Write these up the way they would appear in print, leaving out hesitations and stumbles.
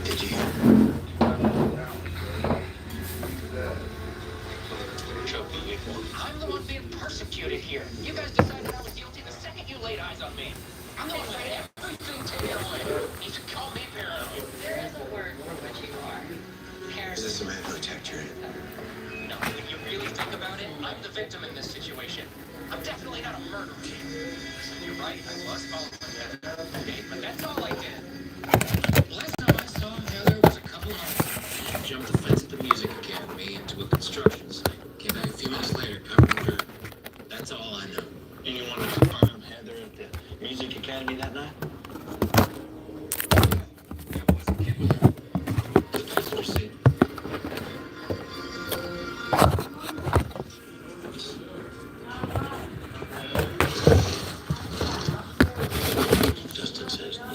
Did you? I'm the one being persecuted here. You guys decided I was guilty the second you laid eyes on me. I'm the one who had everything taken away. You should call me paranoid. There is a word for what you are. Is this a man who attacked your aunt? No, when you really think about it, I'm the victim in this situation. I'm definitely not a murderer. Listen, you're right. I was following my dad. Okay, but that's all I did. Last time I saw Heather was a couple months ago. She jumped the fence at the music academy into a construction site. Came back a few minutes later, covered in dirt. That's all I know. And you wanted to confirm Heather at the music academy that night? I wasn't kidding. The passenger seat. Justin says no.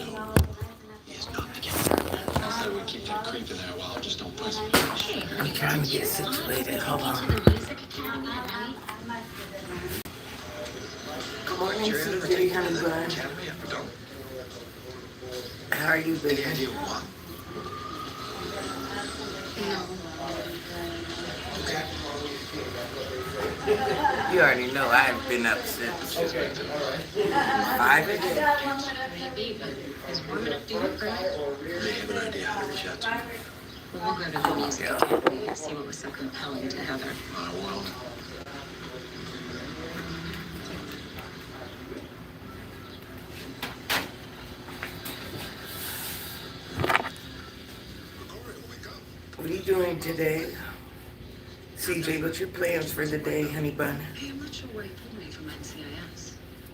He is not the killer. I said we keep that creep in there a while. Just don't push me. I'm trying to get situated. Hold on. Good morning, CJ, honey bun. How are you, baby? Any idea what? You already know I've been up since 5 a.m. Maybe, but is warm enough to work, right? They have an idea how to reach out to me. We'll go to the music academy and see what was so compelling to Heather. I won't. What are you doing today? CJ, what's your plans for the day, honey bun? Hey, I'm not sure where you pulled me from NCIS.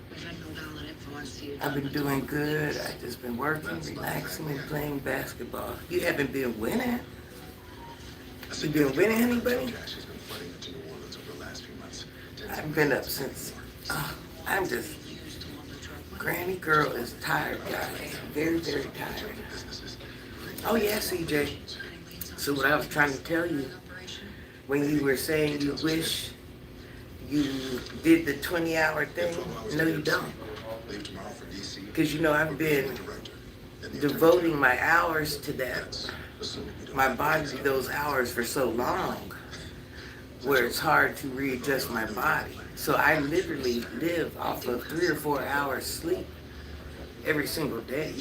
We've had no valid info on CU. I've been doing good. I've just been working, relaxing, and playing basketball. You haven't been winning. You been winning, honey bunny? I've been up since. I'm just. Granny girl is tired, guys. Very, very tired. Oh yeah, CJ. So what I was trying to tell you, when you were saying you wish you did the 20-hour thing, no you don't. Because you know I've been devoting my hours to that, my body to those hours for so long, where it's hard to readjust my body. So I literally live off of 3 or 4 hours sleep every single day.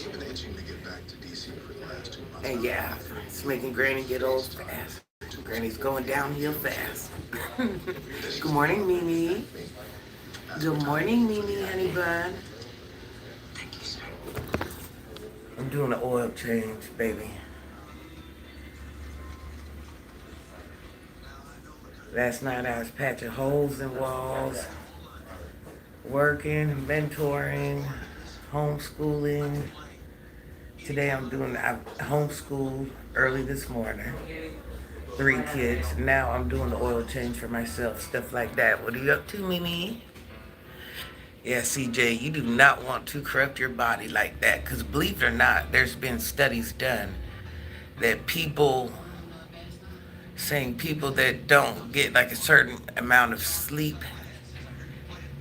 And yeah, it's making Granny get old fast. Granny's going downhill fast. Good morning, Mimi. Good morning, Mimi, honey bun. I'm doing an oil change, baby. Last night I was patching holes in walls, working, mentoring, homeschooling. Today I homeschooled early this morning. 3 kids. Now I'm doing the oil change for myself, stuff like that. What are you up to, Mimi? Yeah, CJ, you do not want to corrupt your body like that. Because believe it or not, there's been studies done that people that don't get like a certain amount of sleep,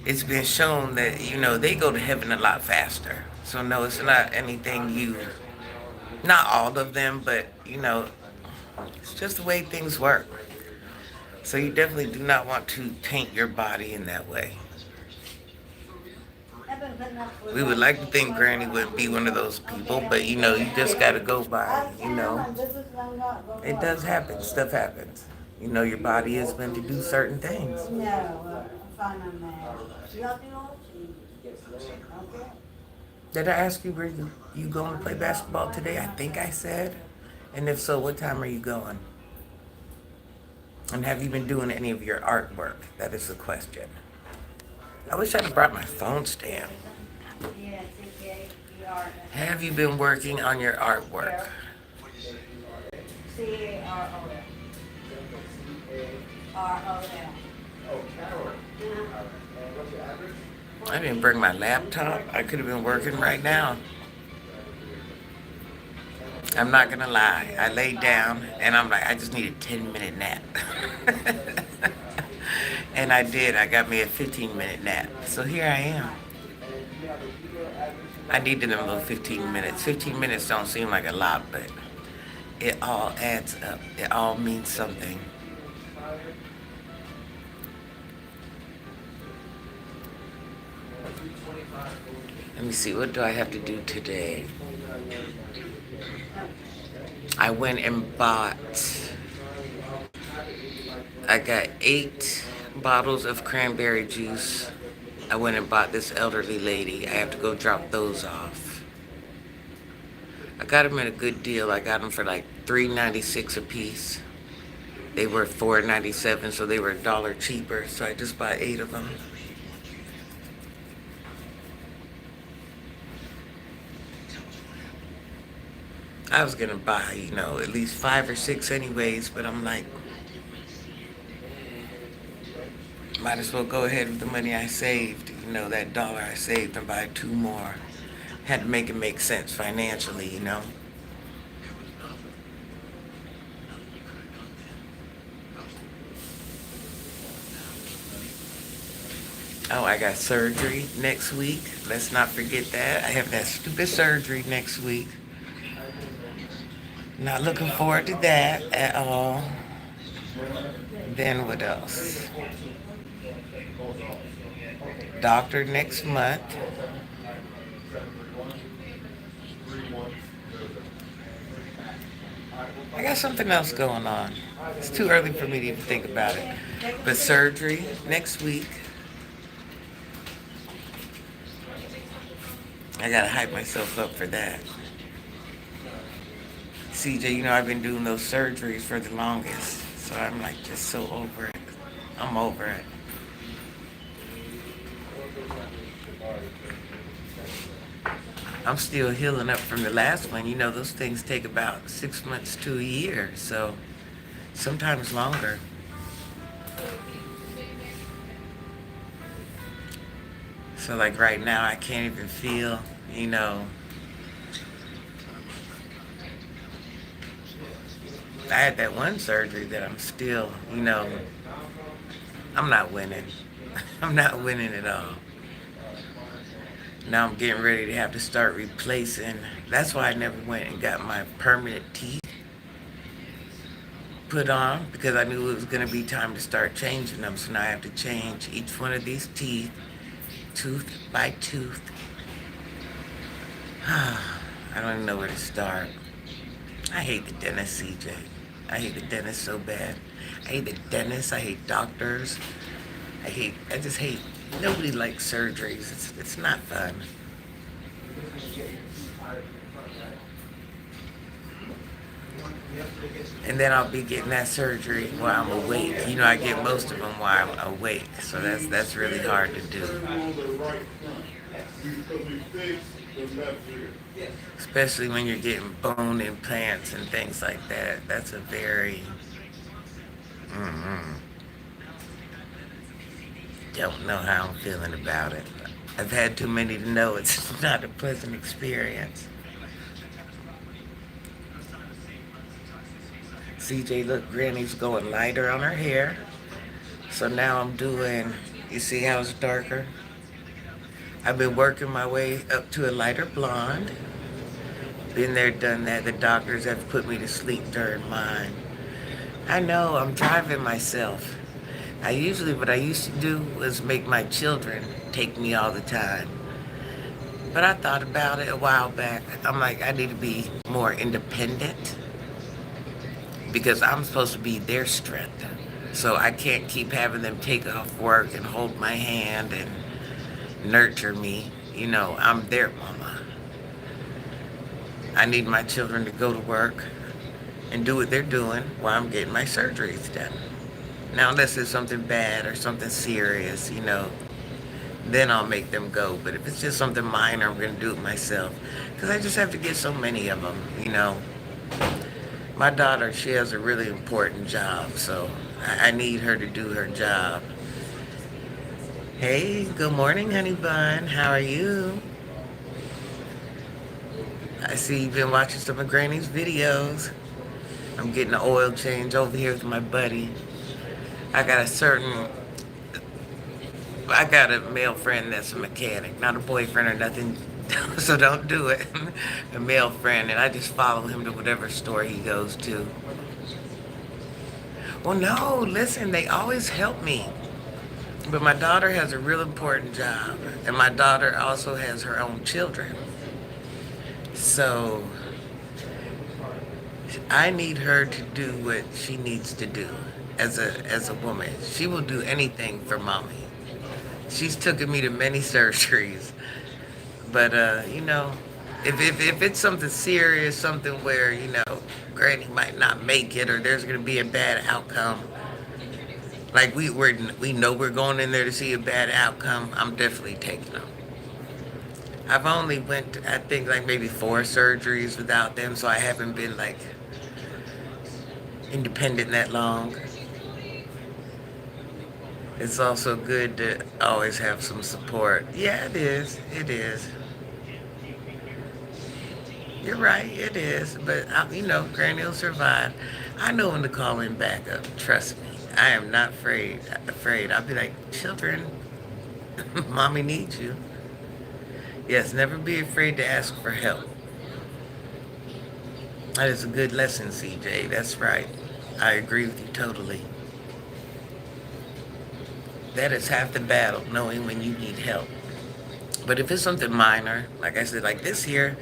it's been shown that, they go to heaven a lot faster. So no, it's not anything not all of them, but, it's just the way things work. So you definitely do not want to taint your body in that way. We would like to think Granny wouldn't be one of those people, but you just got to go by, It does happen. Stuff happens. Your body is meant to do certain things. Did I ask you where you going to play basketball today? I think I said. And if so, what time are you going? And have you been doing any of your artwork? That is the question. I wish I'd have brought my phone stand. Have you been working on your artwork? I didn't bring my laptop. I could have been working right now. I'm not going to lie. I laid down and I'm like, I just need a 10-minute nap. And I did. I got me a 15-minute nap. So here I am. I needed a little 15 minutes. 15 minutes don't seem like a lot, but It all adds up. It all means something. Let me see, what do I have to do today? I went and bought, I got 8 bottles of cranberry juice. I went and bought this elderly lady. I have to go drop those off. I got them at a good deal. I got them for like $3.96 a piece. They were $4.97, so they were $1 cheaper. So I just bought 8 of them. I was gonna buy, at least 5 or 6 anyways, but I'm like, might as well go ahead with the money I saved, that dollar I saved, and buy 2 more. Had to make it make sense financially. Oh, I got surgery next week. Let's not forget that. I have that stupid surgery next week. Not looking forward to that at all. Then what else? Doctor next month. I got something else going on. It's too early for me to even think about it. But surgery next week. I gotta hype myself up for that. CJ, I've been doing those surgeries for the longest. So I'm like just so over it. I'm over it. I'm still healing up from the last one. Those things take about 6 months to a year. So sometimes longer. So like right now I can't even feel, I had that one surgery that I'm still, I'm not winning. I'm not winning at all. Now I'm getting ready to have to start replacing. That's why I never went and got my permanent teeth put on, because I knew it was going to be time to start changing them. So now I have to change each one of these teeth, tooth by tooth. I don't even know where to start. I hate the dentist, CJ. I hate the dentist so bad. I hate the dentist. I hate doctors. I just hate, nobody likes surgeries. It's not fun. And then I'll be getting that surgery while I'm awake. I get most of them while I'm awake. So that's really hard to do. Especially when you're getting bone implants and things like that. That's a very... Don't know how I'm feeling about it. I've had too many to know it's not a pleasant experience. CJ, look, Granny's going lighter on her hair. So now I'm doing, you see how it's darker? I've been working my way up to a lighter blonde. Been there, done that. The doctors have put me to sleep during mine. I know, I'm driving myself. What I used to do was make my children take me all the time. But I thought about it a while back. I'm like, I need to be more independent, because I'm supposed to be their strength. So I can't keep having them take off work and hold my hand and nurture me. I'm their mama. I need my children to go to work and do what they're doing while I'm getting my surgeries done. Now, unless it's something bad or something serious, then I'll make them go. But if it's just something minor, I'm going to do it myself. Because I just have to get so many of them. My daughter, she has a really important job, so I need her to do her job. Hey, good morning, honey bun. How are you? I see you've been watching some of Granny's videos. I'm getting an oil change over here with my buddy. I got a male friend that's a mechanic, not a boyfriend or nothing So don't do it. A male friend, and I just follow him to whatever store he goes to. Well, no, listen, they always help me. But my daughter has a real important job, and my daughter also has her own children. So I need her to do what she needs to do as a woman. She will do anything for mommy. She's taken me to many surgeries, but if it's something serious, something where Granny might not make it, or there's gonna be a bad outcome, like we know we're going in there to see a bad outcome, I'm definitely taking them. I've only went, I think, like maybe 4 surgeries without them, so I haven't been like independent that long. It's also good to always have some support. Yeah, it is. It is. You're right. It is. But Granny will survive. I know when to call in backup. Trust me. I am not afraid. I'll be like, children, mommy needs you. Yes, never be afraid to ask for help. That is a good lesson, CJ. That's right. I agree with you totally. That is half the battle, knowing when you need help. But if it's something minor, like I said, like this here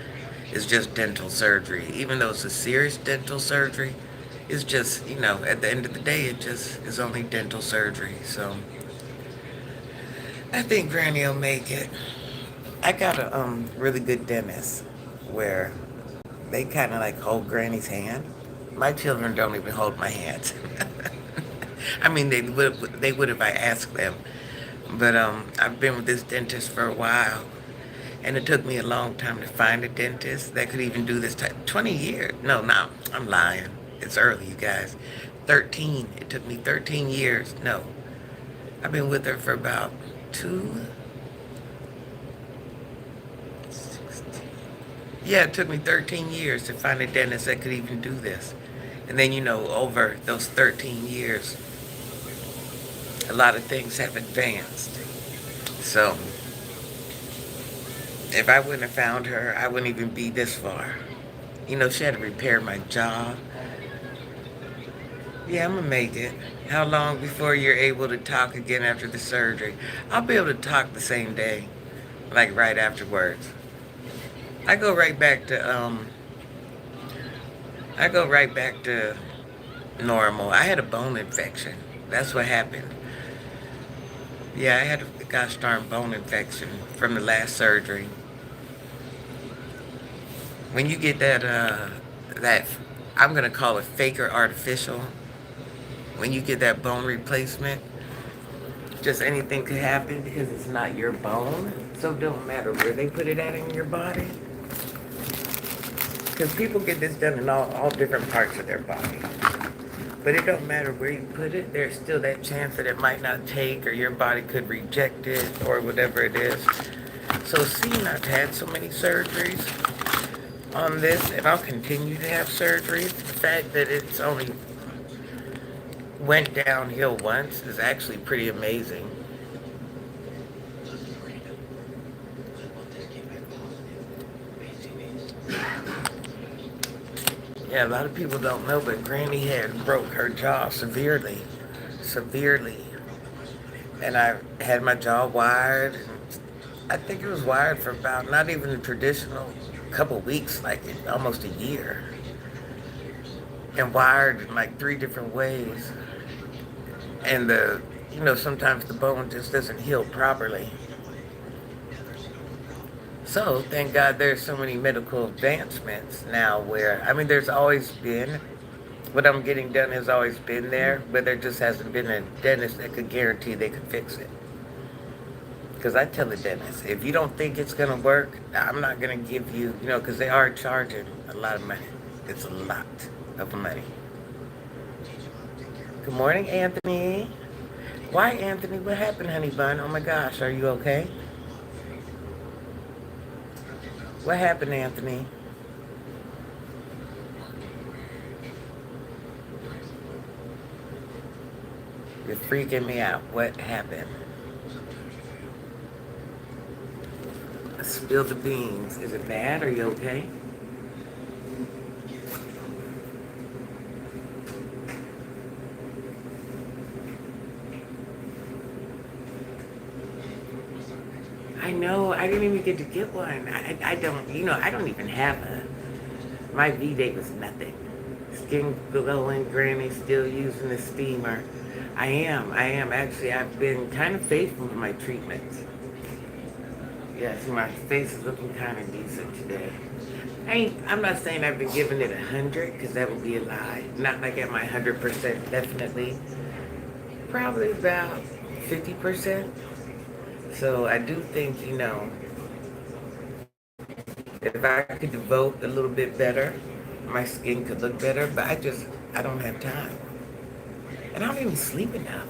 is just dental surgery. Even though it's a serious dental surgery, it's just, at the end of the day, it just is only dental surgery. So I think Granny will make it. I got a really good dentist where they kind of like hold Granny's hand. My children don't even hold my hands. I mean, they would if I asked them. But I've been with this dentist for a while, and it took me a long time to find a dentist that could even do this type. 20 years? No, I'm lying. It's early, you guys. 13. It took me 13 years. No, I've been with her for about 2. 16. Yeah, it took me 13 years to find a dentist that could even do this. And then, over those 13 years, a lot of things have advanced. So, if I wouldn't have found her, I wouldn't even be this far. She had to repair my jaw. Yeah, I'm gonna make it. How long before you're able to talk again after the surgery? I'll be able to talk the same day, like right afterwards. I go right back to I go right back to normal. I had a bone infection. That's what happened. Yeah, I had a gosh darn bone infection from the last surgery. When you get that I'm gonna call it fake or artificial. When you get that bone replacement, just anything could happen because it's not your bone. So it don't matter where they put it at in your body. Because people get this done in all different parts of their body. But it don't matter where you put it, there's still that chance that it might not take, or your body could reject it, or whatever it is. So seeing I've had so many surgeries on this, and I'll continue to have surgeries, the fact that it's only went downhill once is actually pretty amazing. Yeah, a lot of people don't know, but Granny had broke her jaw severely. Severely. And I had my jaw wired. I think it was wired for about not even a traditional couple weeks, like almost a year. And wired in like 3 different ways. And sometimes the bone just doesn't heal properly. So, thank God there's so many medical advancements now where, there's always been, what I'm getting done has always been there, but there just hasn't been a dentist that could guarantee they could fix it. Because I tell the dentist, if you don't think it's going to work, I'm not going to give you, because they are charging a lot of money. It's a lot of money. Good morning, Anthony. Why, Anthony? What happened, honey bun? Oh my gosh, are you okay? What happened, Anthony? You're freaking me out. What happened? spill the beans. Is it bad? Are you okay? I know. I didn't even get to get one. I don't, I don't even have a. My V-Day was nothing. Skin glowing, granny still using the steamer. I am. Actually, I've been kind of faithful to my treatments. Yes, my face is looking kind of decent today. I'm not saying I've been giving it 100, because that would be a lie. Not like at my 100%, definitely. Probably about 50%. So I do think, if I could devote a little bit better, my skin could look better, but I don't have time. And I don't even sleep enough.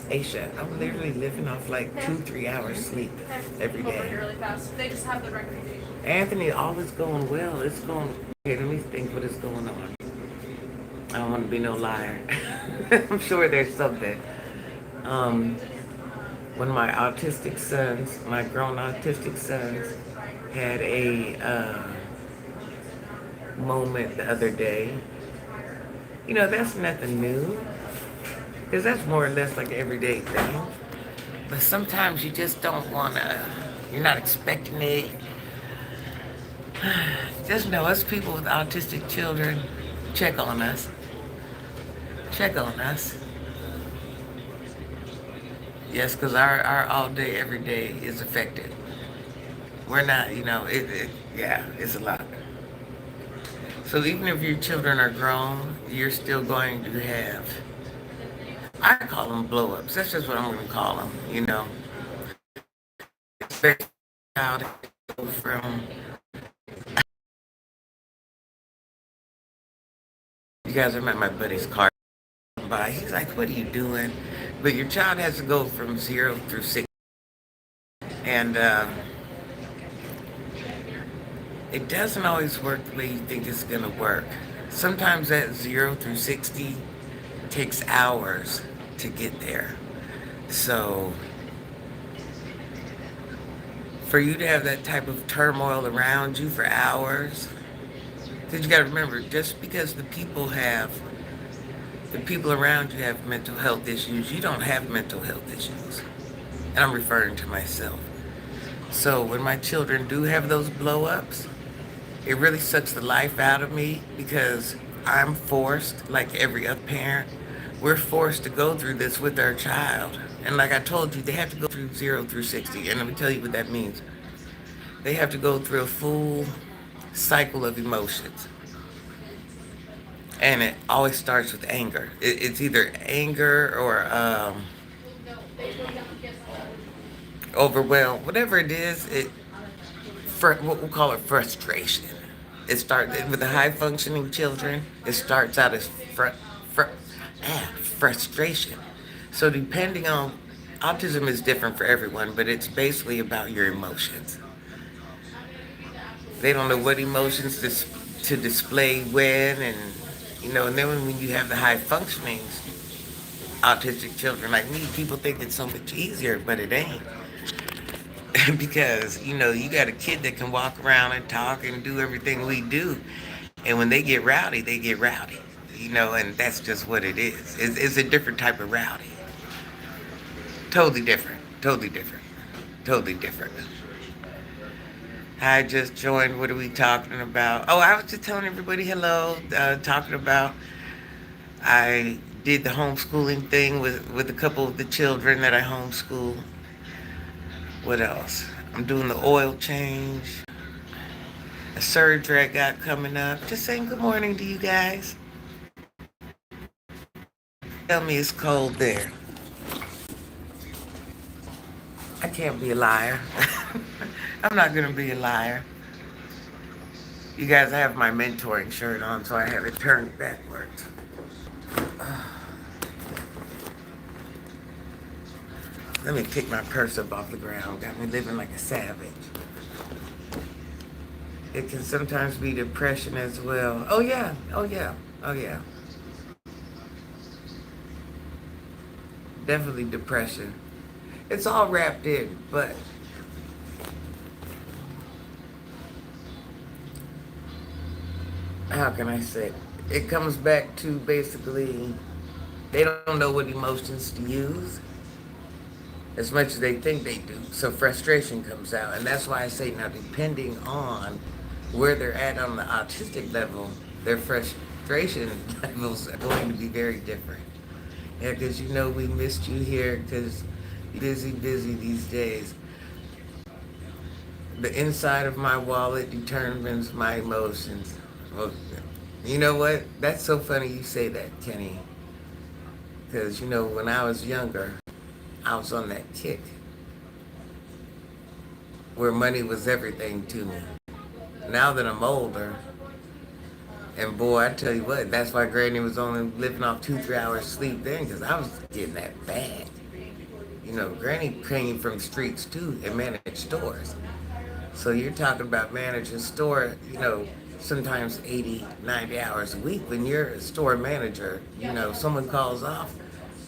Aisha, I'm literally living off like 2-3 hours sleep every day. Really fast. They just have the recommendation. Anthony, all is going well. It's going. Okay, let me think what is going on. I don't want to be no liar. I'm sure there's something. One of my autistic sons, my grown autistic sons, had a moment the other day. That's nothing new, because that's more or less like an everyday thing. But sometimes you just don't want to, you're not expecting it. Just know us people with autistic children, check on us. Check on us. Yes, because our all day, every day is affected. We're not, yeah, it's a lot. So even if your children are grown, you're still going to have, I call them blow-ups. That's just what I'm going to call them, Especially from, you guys are at my buddy's car by. He's like, what are you doing? But your child has to go from 0 through 6. And it doesn't always work the way you think it's going to work. Sometimes that 0 through 60 takes hours to get there. So for you to have that type of turmoil around you for hours, because you got to remember, just because the people around you have mental health issues, you don't have mental health issues. And I'm referring to myself. So when my children do have those blow-ups, it really sucks the life out of me, because I'm forced, like every other parent, we're forced to go through this with our child. And like I told you, they have to go through 0 through 60. And let me tell you what that means. They have to go through a full cycle of emotions. And it always starts with anger. It's either anger or overwhelmed. Whatever it is, what we'll call it frustration. It starts with the high functioning children. It starts out as frustration. So depending on, autism is different for everyone, but it's basically about your emotions. They don't know what emotions to display when, and and then when you have the high functioning autistic children like me, people think it's so much easier, but it ain't. Because, you got a kid that can walk around and talk and do everything we do. And when they get rowdy, they get rowdy. And that's just what it is. It's a different type of rowdy. Totally different. Totally different. Totally different. I just joined. What are we talking about? Oh, I was just telling everybody hello. Talking about, I did the homeschooling thing with a couple of the children that I homeschool. What else? I'm doing the oil change. A surgery I got coming up. Just saying good morning to you guys. Tell me it's cold there. I can't be a liar. I'm not going to be a liar. You guys, I have my mentoring shirt on, so I have it turned backwards. Let me pick my purse up off the ground. Got me living like a savage. It can sometimes be depression as well. Oh yeah, oh yeah, oh yeah. Definitely depression. It's all wrapped in, but how can I say it? It comes back to basically they don't know what emotions to use as much as they think they do. So frustration comes out. And that's why I say now, depending on where they're at on the autistic level, their frustration levels are going to be very different. Yeah, because you know we missed you here because you're busy these days. The inside of my wallet determines my emotions. Well, you know what? That's so funny you say that, Kenny. Because, you know, when I was younger, I was on that kick where money was everything to me. Now that I'm older, and boy, I tell you what, that's why Granny was only living off 2-3 hours sleep then, because I was getting that bag. You know, Granny came from streets too and managed stores. So you're talking about managing a store, you know, sometimes 80, 90 hours a week. When you're a store manager, you know, someone calls off,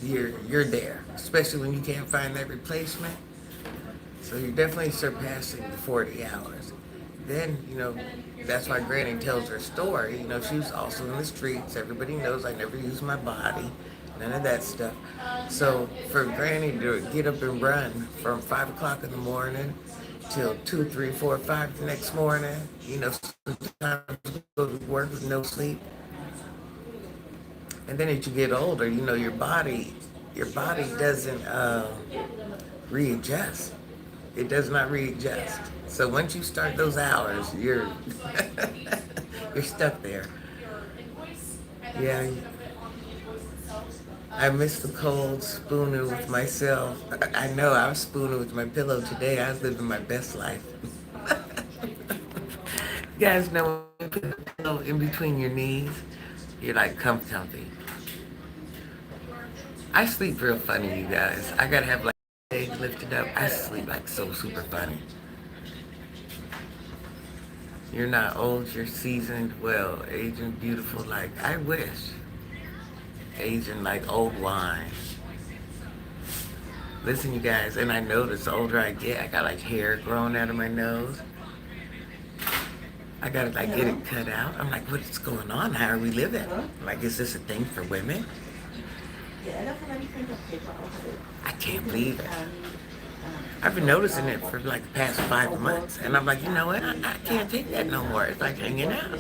you're there, especially when you can't find that replacement. So you're definitely surpassing the 40 hours. Then, you know, that's why Granny tells her story. You know, she was also in the streets. Everybody knows I never used my body, none of that stuff. So for Granny to get up and run from 5 o'clock in the morning till 2, 3, 4, 5 the next morning, you know, sometimes go to work with no sleep. And then as you get older, you know, your body doesn't readjust. It does not readjust. So once you start those hours, you're you're stuck there. Yeah, I miss the cold spooning with myself. I know I was spooning with my pillow today. I was living my best life. You guys know when you put the pillow in between your knees, you're like comfy. I sleep real funny, you guys. I gotta have like legs lifted up. I sleep like so super funny. You're not old, you're seasoned, well, aging beautiful. Like I wish, aging like old wine. Listen, you guys, and I notice the older I get, I got like hair growing out of my nose. I gotta like get it cut out. I'm like, what's going on? How are we living? Like, is this a thing for women? I can't believe it. I've been noticing it for like the past 5 months, and I'm like, you know what? I can't take that no more. It's like hanging out.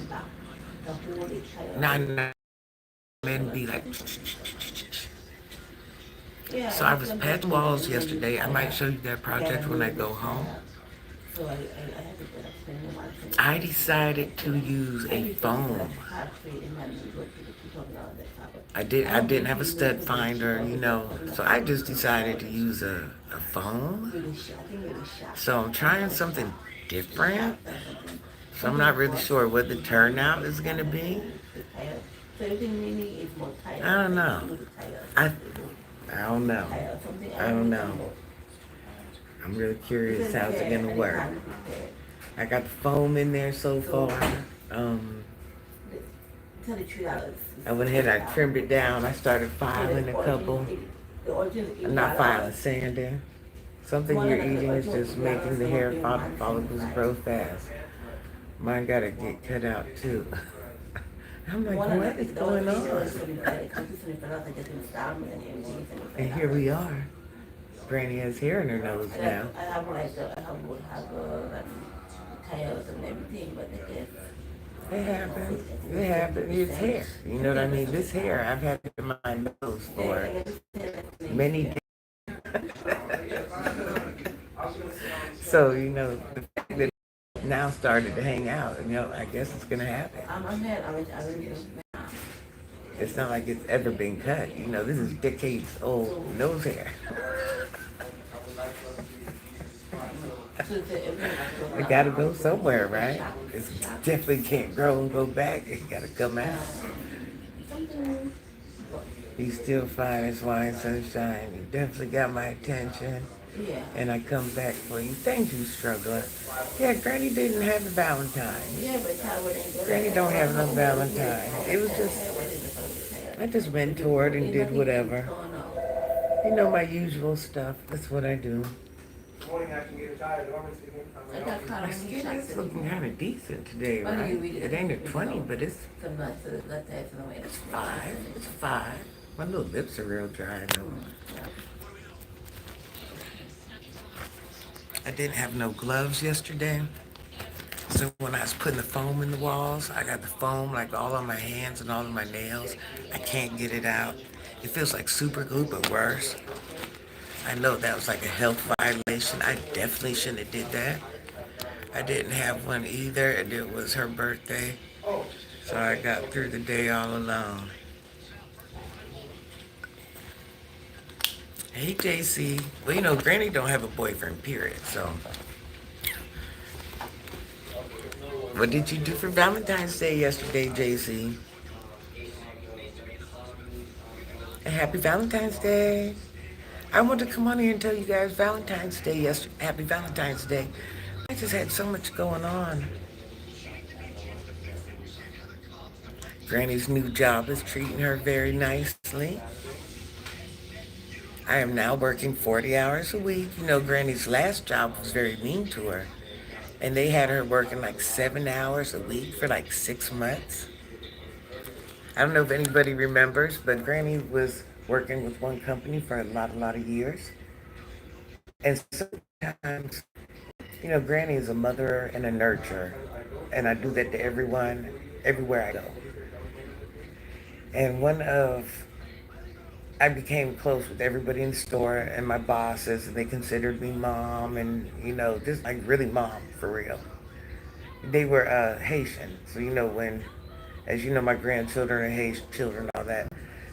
Now, men be like. So I was patching walls yesterday. I might show you that project when I go home. I decided to use a foam. I didn't have a stud finder, you know, so I just decided to use a foam. So I'm trying something different. So I'm not really sure what the turnout is going to be. I don't know. I don't know. I don't know. I'm really curious how's it going to work. I got the foam in there so far. I went ahead and I trimmed it down. I started filing a couple. I'm not filing, sanding. Something you're eating is just making the hair follicles grow fast. Mine gotta get cut out too. I'm like, what is going on? And here we are. Granny has hair in her nose now. It happens. It happens. It's hair. You know what I mean? This hair, I've had it in my nose for many days. So, you know, the fact that it now started to hang out, you know, I guess it's going to happen. It's not like it's ever been cut. You know, this is decades old nose hair. It gotta go somewhere, right? It definitely can't grow and go back. It gotta come out. He's still fine as wine, sunshine. You definitely got my attention. And I come back for you. Thank you, struggler. Yeah, Granny didn't have a Valentine. Granny don't have no Valentine. It was just, I just mentored and did whatever. You know, my usual stuff. That's what I do. I got caught My on skin shots is looking kind of decent today, Why don't right? you read It ain't a 20, but it's 5. It's 5. My little lips are real dry, though. I didn't have no gloves yesterday. So when I was putting the foam in the walls, I got the foam like all on my hands and all on my nails. I can't get it out. It feels like super glue, but worse. I know that was like a health violation. I definitely shouldn't have did that. I didn't have one either, and it was her birthday. So I got through the day all alone. Hey, JC. Well, you know, Granny don't have a boyfriend, period, so. What did you do for Valentine's Day yesterday, JC? And happy Valentine's Day. I want to come on here and tell you guys Valentine's Day yesterday. Happy Valentine's Day. I just had so much going on. Granny's new job is treating her very nicely. I am now working 40 hours a week. You know, Granny's last job was very mean to her. And they had her working like 7 hours a week for like 6 months. I don't know if anybody remembers, but Granny was working with one company for a lot of years. And sometimes, you know, Granny is a mother and a nurturer. And I do that to everyone, everywhere I go. And I became close with everybody in the store and my bosses, and they considered me mom, and, you know, just like really mom, for real. They were Haitian, so, you know, as you know, my grandchildren are Haitian children, all that.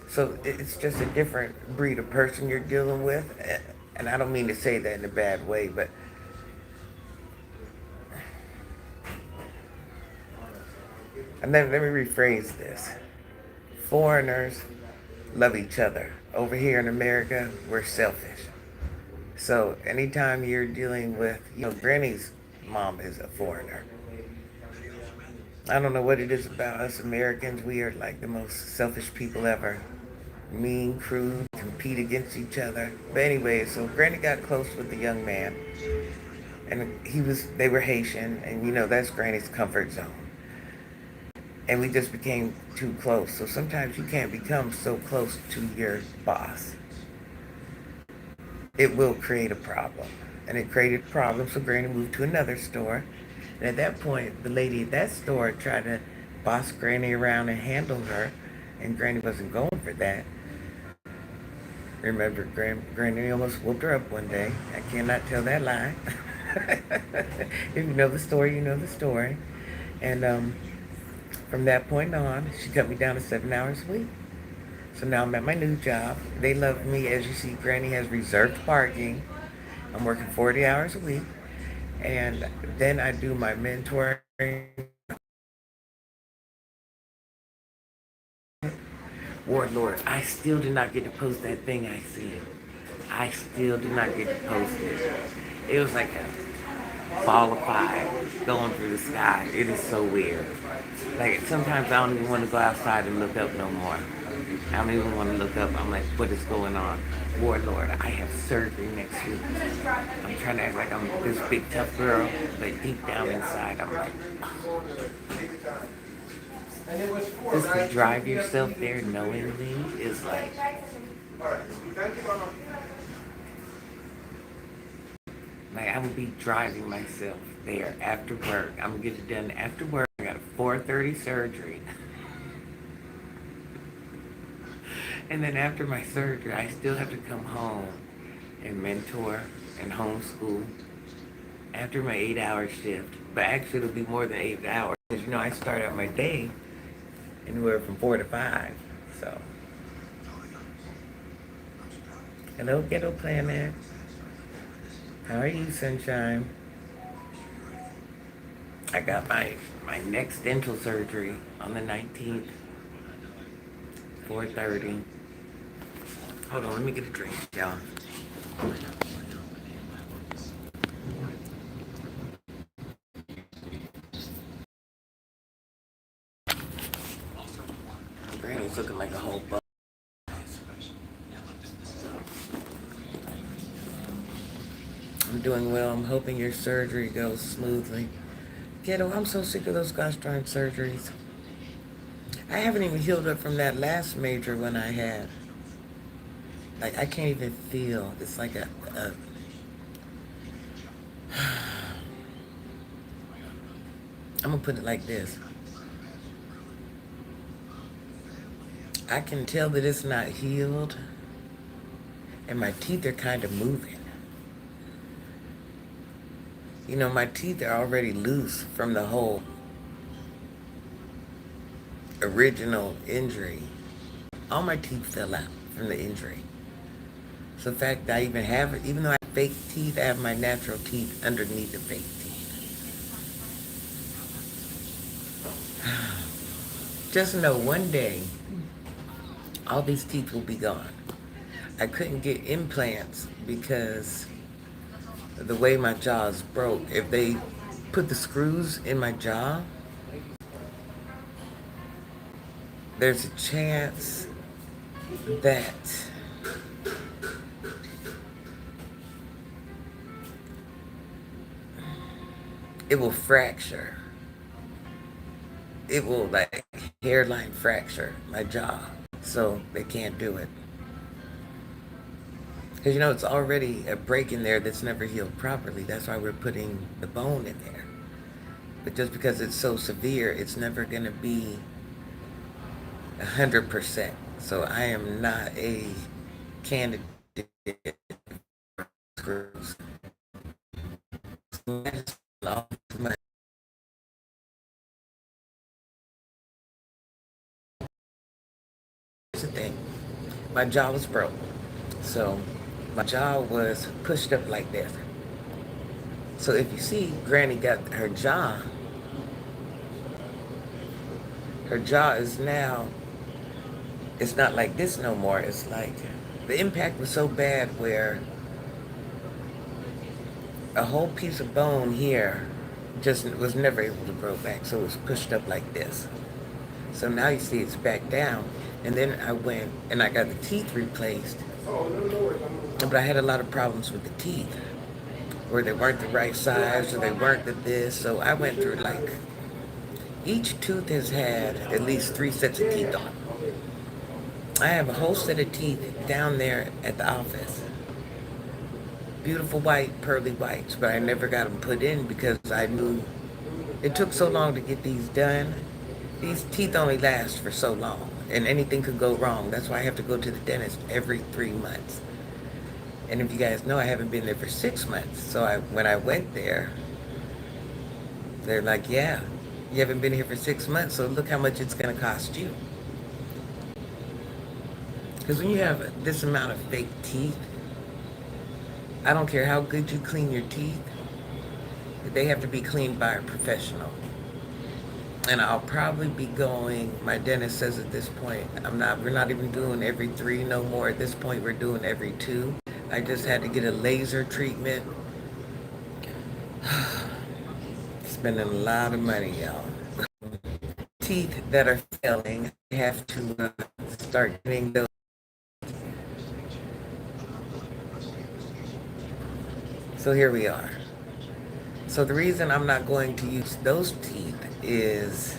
So it's just a different breed of person you're dealing with. And I don't mean to say that in a bad way, but and then let me rephrase this. Foreigners love each other. Over here in America, we're selfish. So anytime you're dealing with, you know, Granny's mom is a foreigner. I don't know what it is about us Americans. We are like the most selfish people ever. Mean, crude, compete against each other. But anyway, so Granny got close with the young man. And they were Haitian, and you know, that's Granny's comfort zone. And we just became too close. So sometimes you can't become so close to your boss. It will create a problem. And it created problems, so Granny moved to another store. And at that point, the lady at that store tried to boss Granny around and handle her, and Granny wasn't going for that. Remember, Granny almost whooped her up one day. I cannot tell that lie. If you know the story, you know the story. And from that point on, she cut me down to 7 hours a week. So now I'm at my new job. They love me. As you see, Granny has reserved parking. I'm working 40 hours a week. And then I do my mentoring. Lord, I still did not get to post that thing I seen. I still did not get to post it. It was like a ball of fire going through the sky. It is so weird. Like, sometimes I don't even want to go outside and look up no more. I don't even want to look up. I'm like, what is going on? Lord, I have surgery next week. I'm trying to act like I'm this big tough girl, but deep down inside, I'm like, just to drive yourself there knowingly is like, I would be driving myself there after work. I'm gonna get it done after work. I got a 4:30 surgery. And then after my surgery, I still have to come home and mentor and homeschool after my 8-hour shift. But actually, it'll be more than 8 hours. Because, you know, I start out my day anywhere from 4 to 5. So, hello, Ghetto Planet. How are you, Sunshine? I got my next dental surgery on the 19th, 4:30. Hold on, let me get a drink, y'all. Granny's looking like a whole bug. doing well. I'm hoping your surgery goes smoothly. Kiddo, I'm so sick of those gosh darn surgeries. I haven't even healed up from that last major one I had. Like, I can't even feel. It's like a I'm gonna put it like this. I can tell that it's not healed, and my teeth are kind of moving. You know, my teeth are already loose from the whole original injury. All my teeth fell out from the injury. So the fact that I even have it, even though I have fake teeth, I have my natural teeth underneath the fake teeth. Just know one day, all these teeth will be gone. I couldn't get implants because of the way my jaw is broke. If they put the screws in my jaw, there's a chance that it will fracture. It will like hairline fracture my jaw. So they can't do it. Because, you know, it's already a break in there that's never healed properly. That's why we're putting the bone in there. But just because it's so severe, it's never going to be 100%. So I am not a candidate for screws. Here's the thing. My jaw was broke. So my jaw was pushed up like this. So if you see, Granny got her jaw is now, it's not like this no more. It's like, the impact was so bad where a whole piece of bone here just was never able to grow back. So it was pushed up like this. So now you see it's back down. And then I went and I got the teeth replaced. But I had a lot of problems with the teeth, where they weren't the right size or they weren't the this. So I went through like, each tooth has had at least 3 sets of teeth on. I have a whole set of teeth down there at the office. Beautiful white, pearly whites, but I never got them put in because I knew it took so long to get these done. These teeth only last for so long, and anything could go wrong. That's why I have to go to the dentist every 3 months. And if you guys know, I haven't been there for 6 months. So when I went there, they're like, yeah, you haven't been here for 6 months, so look how much it's going to cost you. Because when you have this amount of fake teeth, I don't care how good you clean your teeth, they have to be cleaned by a professional. And I'll probably be going, my dentist says at this point, we're not even doing every 3 no more. At this point, we're doing every 2. I just had to get a laser treatment. Spending a lot of money, y'all. Teeth that are failing, I have to start getting those. So here we are. So the reason I'm not going to use those teeth is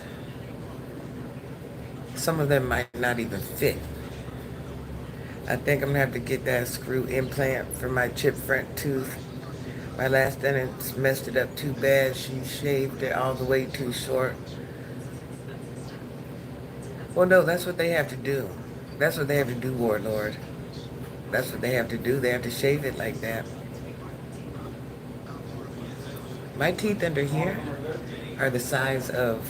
some of them might not even fit. I think I'm gonna have to get that screw implant for my chip front tooth. My last dentist messed it up too bad. She shaved it all the way too short. Well, no, that's what they have to do. That's what they have to do, Warlord. That's what they have to do. They have to shave it like that. My teeth under here are the size of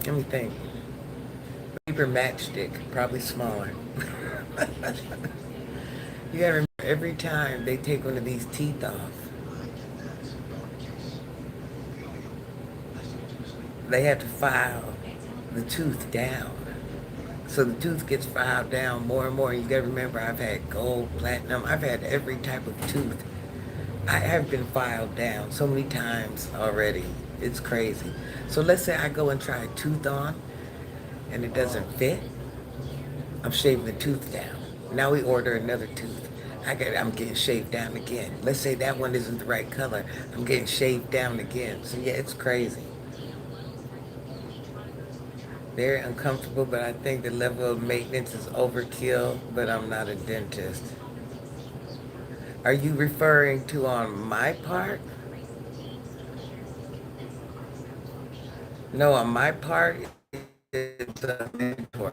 let me think. Paper matchstick, probably smaller. You gotta remember, every time they take one of these teeth off, they have to file the tooth down. So the tooth gets filed down more and more. You gotta remember, I've had gold, platinum, I've had every type of tooth. I have been filed down so many times already. It's crazy. So let's say I go and try a tooth on and it doesn't fit. I'm shaving the tooth down. Now we order another tooth. I'm getting shaved down again. Let's say that one isn't the right color. I'm getting shaved down again. So yeah, it's crazy. Very uncomfortable, but I think the level of maintenance is overkill, but I'm not a dentist. Are you referring to on my part? No, on my part, it's mandatory.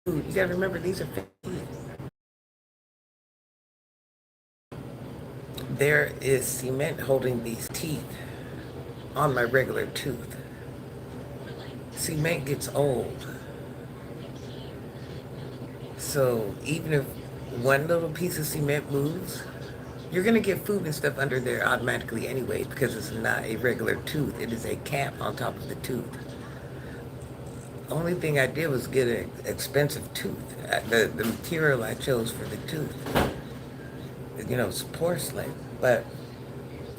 You gotta remember, these are 15. There is cement holding these teeth on my regular tooth. Cement gets old. So even if one little piece of cement moves, you're going to get food and stuff under there automatically anyway because it's not a regular tooth. It is a cap on top of the tooth. Only thing I did was get an expensive tooth. The material I chose for the tooth, it's porcelain. But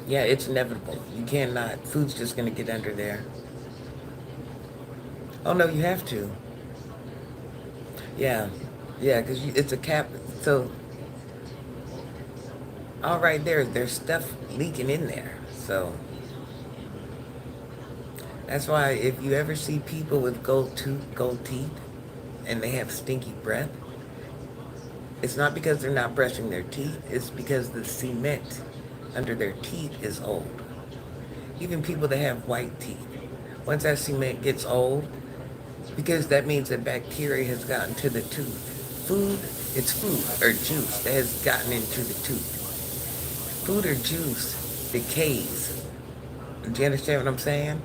yeah, it's inevitable. You cannot, food's just going to get under there. Oh no, you have to. Yeah, yeah, because it's a cap. So all right there's stuff leaking in there. So that's why if you ever see people with gold teeth, and they have stinky breath, it's not because they're not brushing their teeth. It's because the cement under their teeth is old. Even people that have white teeth, once that cement gets old, because that means that bacteria has gotten to the tooth. It's food or juice that has gotten into the tooth. Food or juice decays. Do you understand what I'm saying?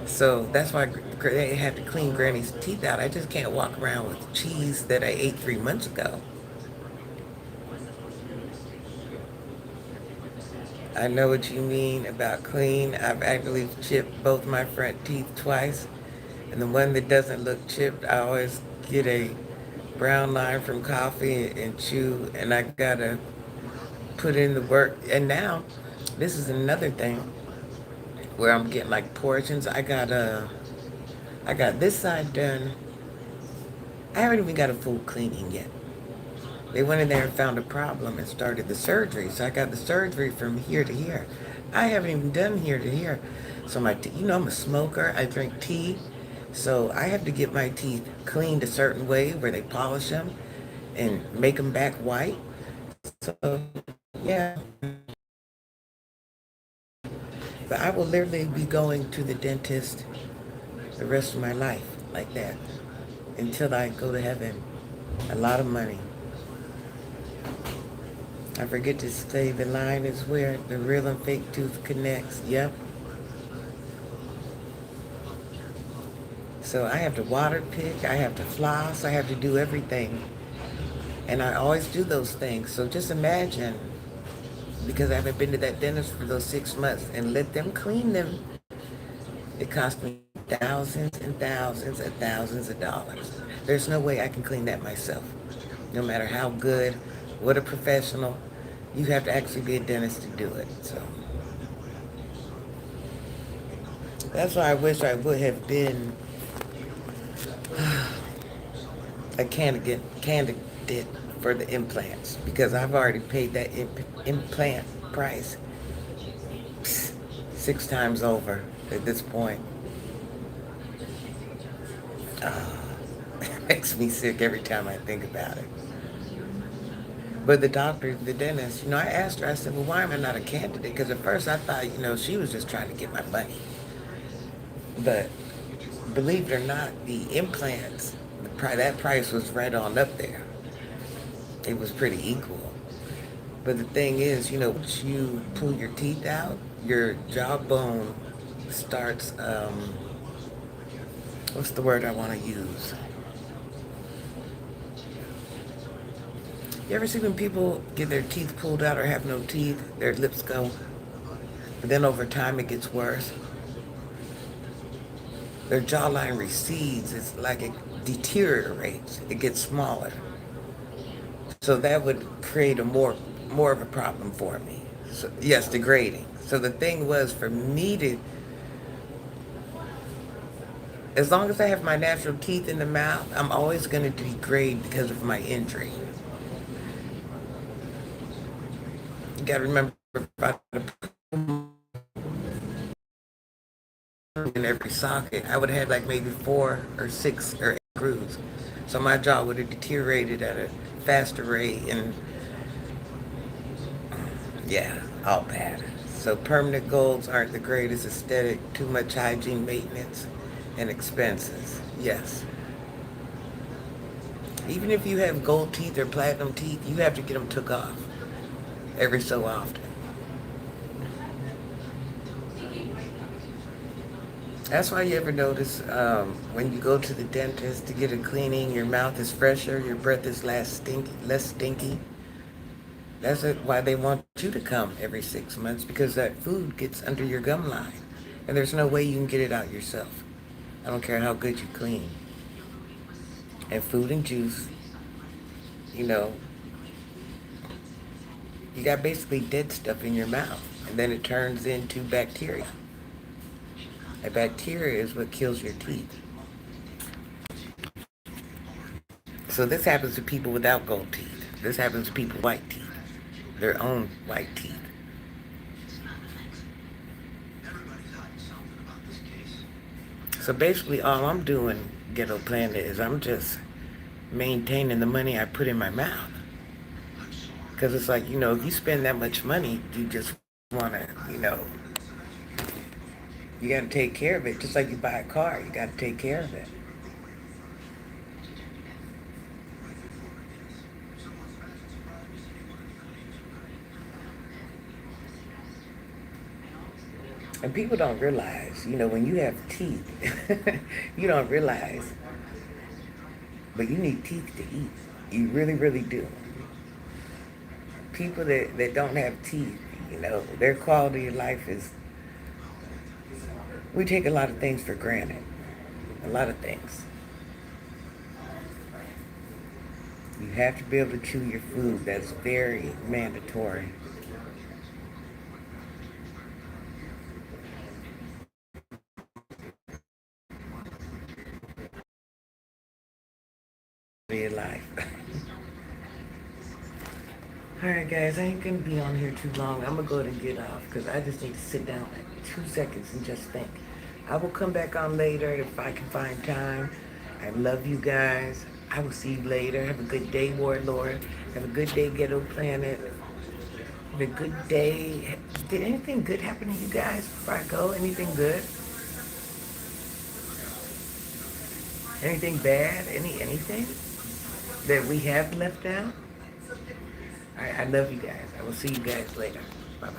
So that's why they had to clean Granny's teeth out. I just can't walk around with cheese that I ate 3 months ago. I know what you mean about clean. I've actually chipped both my front teeth twice. And the one that doesn't look chipped, I always get a brown line from coffee and chew. And I gotta put in the work. And now, this is another thing where I'm getting like portions. I got this side done. I haven't even got a full cleaning yet. They went in there and found a problem and started the surgery. So I got the surgery from here to here. I haven't even done here to here. So I'm a smoker. I drink tea. So I have to get my teeth cleaned a certain way where they polish them and make them back white. So yeah. But I will literally be going to the dentist the rest of my life like that until I go to heaven. A lot of money. I forget to say the line is where the real and fake tooth connects. Yep. So I have to water pick, I have to floss, I have to do everything. And I always do those things. So just imagine, because I haven't been to that dentist for those 6 months and let them clean them, it cost me thousands and thousands and thousands of dollars. There's no way I can clean that myself. No matter how good, what a professional, you have to actually be a dentist to do it. So that's why I wish I would have been a candidate for the implants, because I've already paid that implant price 6 times over at this point. It makes me sick every time I think about it. But the doctor, the dentist, I asked her, I said, well, why am I not a candidate? Because at first I thought, she was just trying to get my money. But believe it or not, the implants, that price was right on up there. It was pretty equal. But the thing is, once you pull your teeth out, your jawbone starts, what's the word I want to use? You ever see when people get their teeth pulled out or have no teeth, their lips go, but then over time it gets worse? Their jawline recedes. It's like it deteriorates. It gets smaller. So that would create more of a problem for me. So, yes, degrading. So the thing was for me to As long as I have my natural teeth in the mouth, I'm always going to degrade because of my injury. You got to remember, if I in every socket, I would have had like maybe 4 or 6 or 8 grooves. So my jaw would have deteriorated at a faster rate, and yeah, all bad. So permanent golds aren't the greatest aesthetic, too much hygiene maintenance and expenses. Yes. Even if you have gold teeth or platinum teeth, you have to get them took off every so often. That's why you ever notice when you go to the dentist to get a cleaning, your mouth is fresher, your breath is less stinky. That's why they want you to come every 6 months, because that food gets under your gum line. And there's no way you can get it out yourself. I don't care how good you clean. And food and juice, you know, you got basically dead stuff in your mouth. And then it turns into bacteria. And bacteria is what kills your teeth. So this happens to people without gold teeth. This happens to people with white teeth. Their own white teeth. So basically all I'm doing, Ghetto Planet, is I'm just maintaining the money I put in my mouth. Because it's like, if you spend that much money, you just want to, you got to take care of it. Just like you buy a car, you got to take care of it. And people don't realize, when you have teeth, you don't realize, but you need teeth to eat. You really, really do. People that don't have teeth, their quality of life is, we take a lot of things for granted. A lot of things. You have to be able to chew your food. That's very mandatory. Your life. Alright guys, I ain't gonna be on here too long. I'm gonna go ahead and get off because I just need to sit down like 2 seconds and just think. I will come back on later if I can find time. I love you guys. I will see you later. Have a good day, Warlord. Have a good day, Ghetto Planet. Have a good day. Did anything good happen to you guys before I go? Anything good? Anything bad? Anything that we have left out? All right, I love you guys. I will see you guys later. Bye-bye.